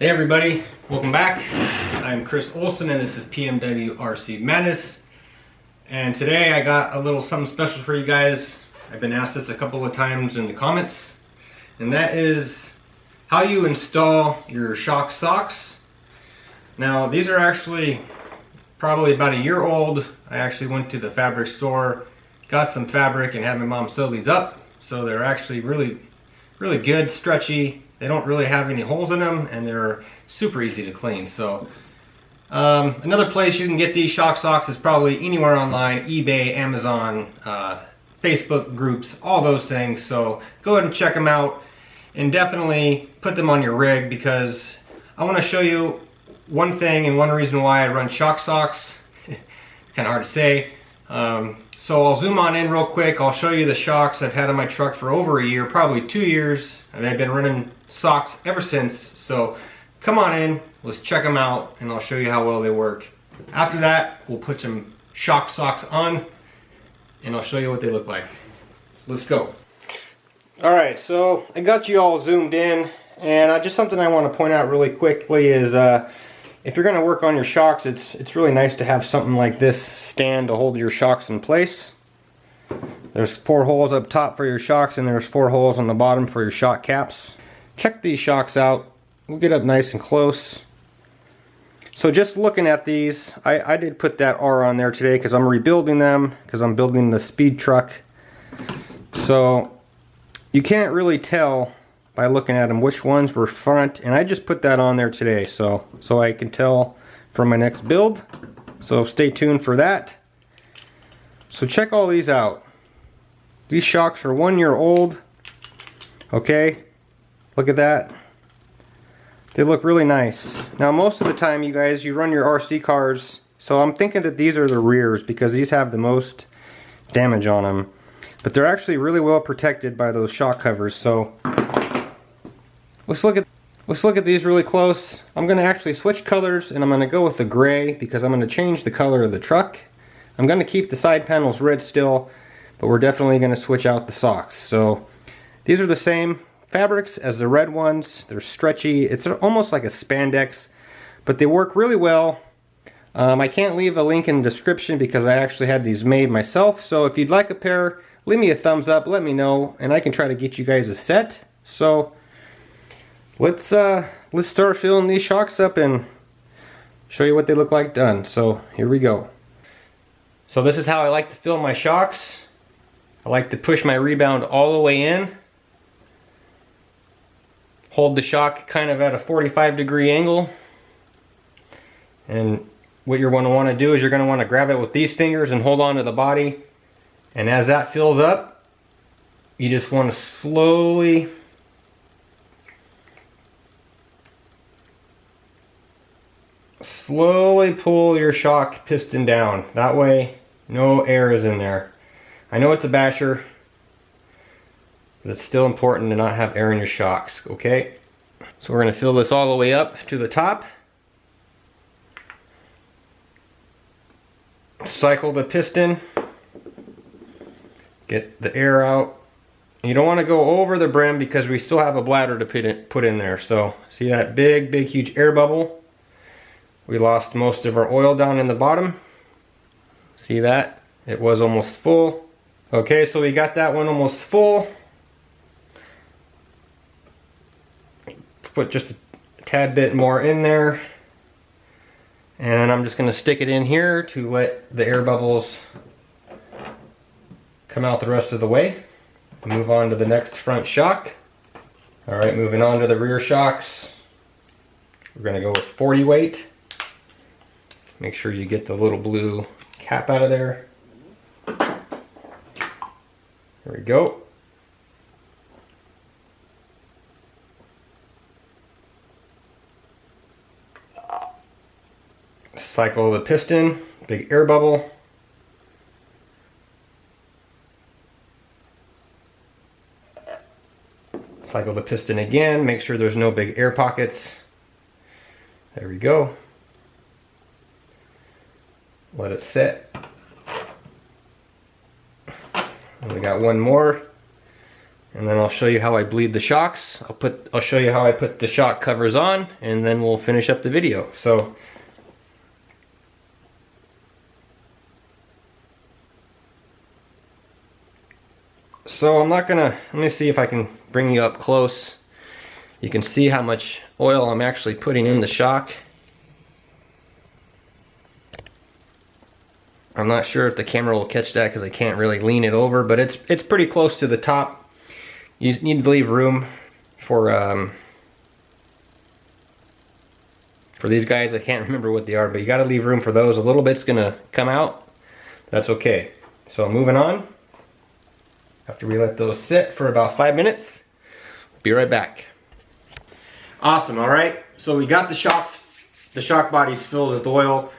Hey everybody, welcome back. I'm Chris Olson and this is PnwRcMadness. And today I got a little something special for you guys. I've been asked this a couple of times in the comments. And that is how you install your SHOCKS socks. Now these are actually probably about a year old. I actually went to the fabric store, got some fabric and had my mom sew these up. So they're actually really good, stretchy. They don't really have any holes in them and they're super easy to clean. So another place you can get these SHOCKS socks is probably anywhere online, eBay, Amazon, Facebook groups, all those things. So go ahead and check them out and definitely put them on your rig, because I want to show you one thing and one reason why I run SHOCKS socks. Kind of hard to say. So I'll zoom on in real quick. I'll show you the SHOCKS I've had in my truck for over a year, probably 2 years, and I've been running socks ever since. So come on in, let's check them out, and I'll show you how well they work. After that, we'll put some SHOCKS socks on, and I'll show you what they look like. Let's go. All right, so I got you all zoomed in, and just something I want to point out really quickly is if you're going to work on your SHOCKS, it's really nice to have something like this stand to hold your SHOCKS in place. There's 4 holes up top for your SHOCKS, and there's 4 holes on the bottom for your shock caps. Check these SHOCKS out. We'll get up nice and close. So just looking at these, I did put that R on there today because I'm rebuilding them, because I'm building the speed truck. So you can't really tell by looking at them which ones were front, and I just put that on there today so I can tell for my next build. So stay tuned for that. So check all these out. These SHOCKS are 1 year old. Okay, look at that. They look really nice. Now most of the time, you guys, you run your RC cars, so I'm thinking that these are the rears because these have the most damage on them. But they're actually really well protected by those shock covers. So let's look at these really close. I'm going to actually switch colors, and I'm going to go with the gray because I'm going to change the color of the truck. I'm going to keep the side panels red still, but we're definitely going to switch out the socks. So these are the same fabrics as the red ones. They're stretchy. It's almost like a spandex, but they work really well. I can't leave a link in the description because I actually had these made myself. So if you'd like a pair, leave me a thumbs up, let me know, and I can try to get you guys a set. So let's start filling these SHOCKS up and show you what they look like done. So here we go. So this is how I like to fill my SHOCKS. I like to push my rebound all the way in. Hold the shock kind of at a 45-degree angle. And what you're going to want to do is you're going to want to grab it with these fingers and hold on to the body. And as that fills up, you just want to slowly pull your shock piston down. That way, no air is in there. I know it's a basher, but it's still important to not have air in your SHOCKS, okay? So we're going to fill this all the way up to the top. Cycle the piston. Get the air out. You don't want to go over the brim because we still have a bladder to put in there. So see that big huge air bubble? We lost most of our oil down in the bottom. See that? It was almost full. Okay, so we got that one almost full. Put just a tad bit more in there. And I'm just going to stick it in here to let the air bubbles come out the rest of the way. Move on to the next front shock. Alright, moving on to the rear SHOCKS. We're going to go with 40 weight. Make sure you get the little blue cap out of there. There we go. Cycle the piston, big air bubble. Cycle the piston again, make sure there's no big air pockets. There we go. Let it sit. And we got one more. And then I'll show you how I bleed the shocks. I'll show you how I put the shock covers on, and then we'll finish up the video. So I'm not gonna, let me see if I can bring you up close. You can see how much oil I'm actually putting in the shock. I'm not sure if the camera will catch that because I can't really lean it over, but it's pretty close to the top. You need to leave room for these guys. I can't remember what they are, but you got to leave room for those. A little bit's gonna come out. That's okay. So moving on. After we let those sit for about 5 minutes, be right back. Awesome. All right. So we got the shocks. The shock body's filled with oil.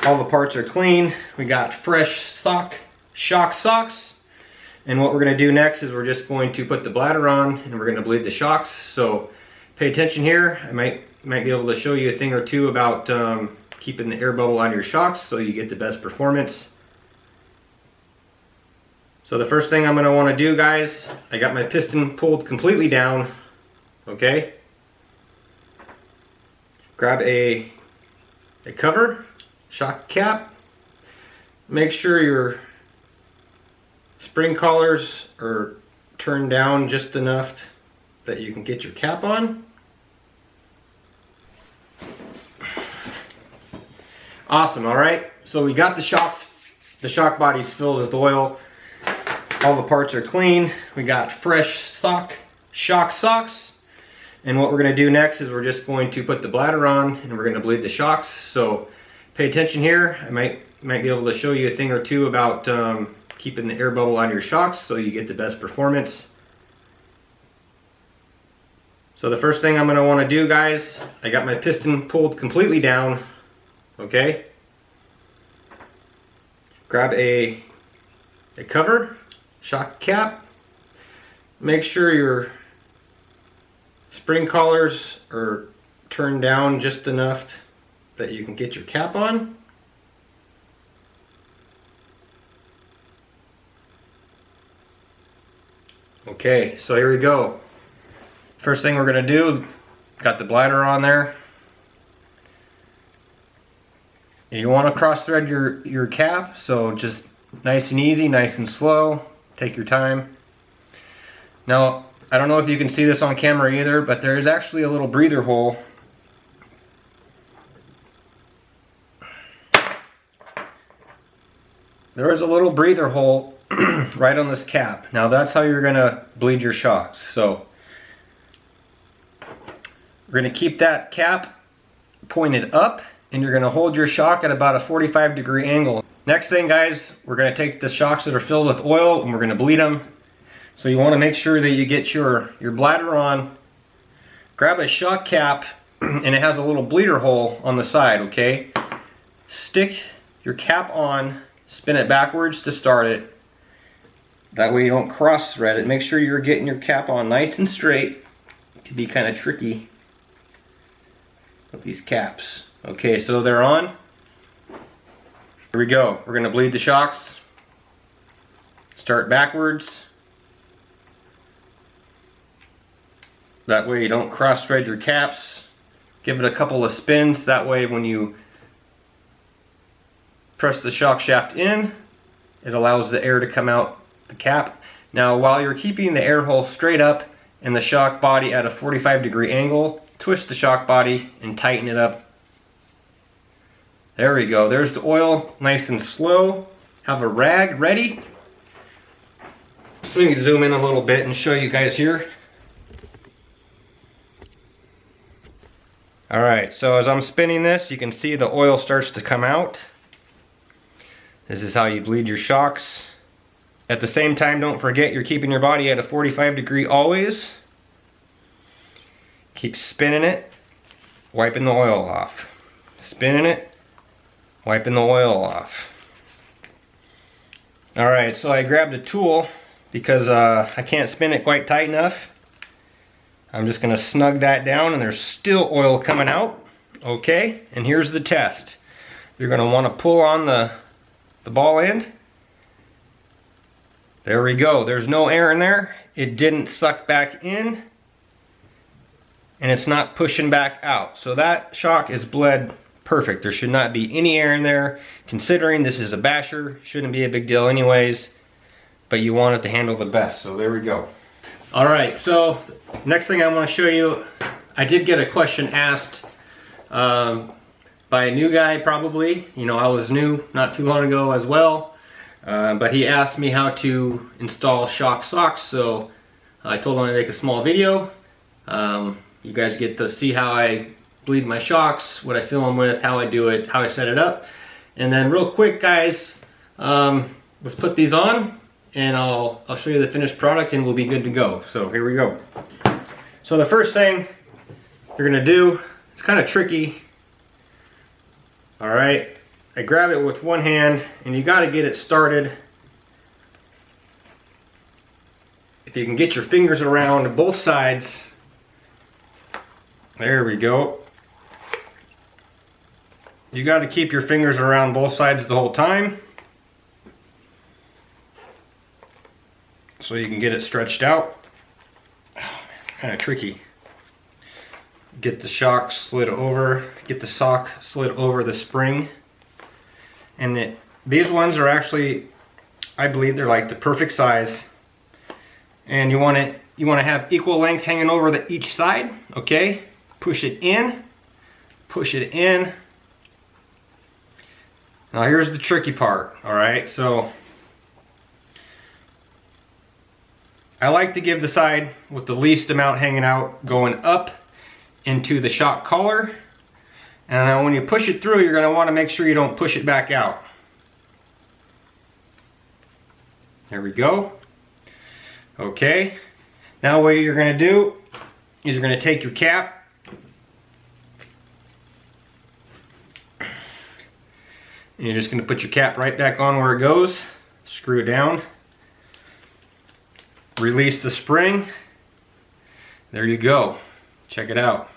All the parts are clean. We got fresh shock socks. And what we're going to do next is we're just going to put the bladder on and we're going to bleed the shocks. So pay attention here. I might be able to show you a thing or two about keeping the air bubble on your shocks so you get the best performance. So the first thing I'm going to want to do, guys, I got my piston pulled completely down. Okay. Grab a cover, shock cap. Make sure your spring collars are turned down just enough that you can get your cap on. Awesome. All right. So we got the shocks. The shock body's filled with oil. All the parts are clean. We got fresh shock socks. And what we're going to do next is we're just going to put the bladder on and we're going to bleed the shocks. So pay attention here. I might be able to show you a thing or two about keeping the air bubble on your shocks so you get the best performance. So the first thing I'm going to want to do, guys, I got my piston pulled completely down. Okay. Grab a cover, shock cap. Make sure your spring collars are turned down just enough that you can get your cap on. Okay, so here we go. First thing we're going to do, got the bladder on there. You want to cross thread your cap, so just nice and easy, nice and slow. Take your time. Now, I don't know if you can see this on camera either, but there is actually a little breather hole. There is a little breather hole right on this cap. Now that's how you're gonna bleed your shocks. So we're gonna keep that cap pointed up and you're gonna hold your shock at about a 45-degree angle. Next thing, guys, we're gonna take the shocks that are filled with oil and we're gonna bleed them. So you wanna make sure that you get your bladder on. Grab a shock cap and it has a little bleeder hole on the side, okay? Stick your cap on, spin it backwards to start it. That way you don't cross thread it. Make sure you're getting your cap on nice and straight. It can be kind of tricky with these caps. Okay, so they're on. Here we go. We're going to bleed the shocks. Start backwards. That way you don't cross thread your caps. Give it a couple of spins. That way when you press the shock shaft in, it allows the air to come out the cap. Now while you're keeping the air hole straight up and the shock body at a 45-degree angle, twist the shock body and tighten it up. There we go. There's the oil, nice and slow. Have a rag ready. Let me zoom in a little bit and show you guys here. Alright, so as I'm spinning this, you can see the oil starts to come out. This is how you bleed your shocks. At the same time, don't forget you're keeping your body at a 45-degree always. Keep spinning it, wiping the oil off. Spinning it, wiping the oil off. Alright, so I grabbed a tool because I can't spin it quite tight enough. I'm just going to snug that down and there's still oil coming out. Okay, and here's the test. You're going to want to pull on the ball end. There we go. There's no air in there. it didn't suck back in, and it's not pushing back out. So that shock is bled perfect. There should not be any air in there. Considering this is a basher, shouldn't be a big deal anyways, but you want it to handle the best. So there we go. All right, so next thing I want to show you, I did get a question asked by a new guy probably. You know, I was new not too long ago as well. But he asked me how to install SHOCKS socks, so I told him I'd make a small video. You guys get to see how I bleed my shocks, what I fill them with, how I do it, how I set it up. And then real quick, guys, let's put these on, and I'll show you the finished product, and we'll be good to go. So here we go. So the first thing you're gonna do, it's kind of tricky. All right. I grab it with one hand, and you got to get it started. If you can get your fingers around both sides, there we go. You got to keep your fingers around both sides the whole time so you can get it stretched out. Oh, man, it's kind of tricky. Get the shock slid over, get the sock slid over the spring. And these ones are actually, I believe they're like the perfect size. And you want to have equal lengths hanging over each side, okay? Push it in, push it in. Now here's the tricky part, all right? So I like to give the side with the least amount hanging out going up into the shock collar. And when you push it through, you're going to want to make sure you don't push it back out. There we go. Okay. Now what you're going to do is you're going to take your cap. And you're just going to put your cap right back on where it goes. Screw it down. Release the spring. There you go. Check it out.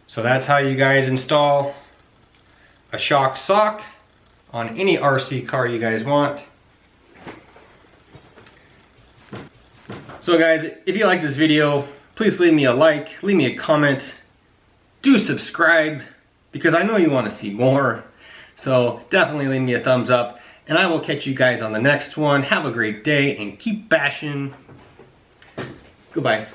So that's how you guys install a SHOCKS sock on any RC car you guys want. So guys, if you like this video, please leave me a like, leave me a comment, do subscribe, because I know you want to see more. So definitely leave me a thumbs up, and I will catch you guys on the next one. Have a great day and keep bashing. Goodbye.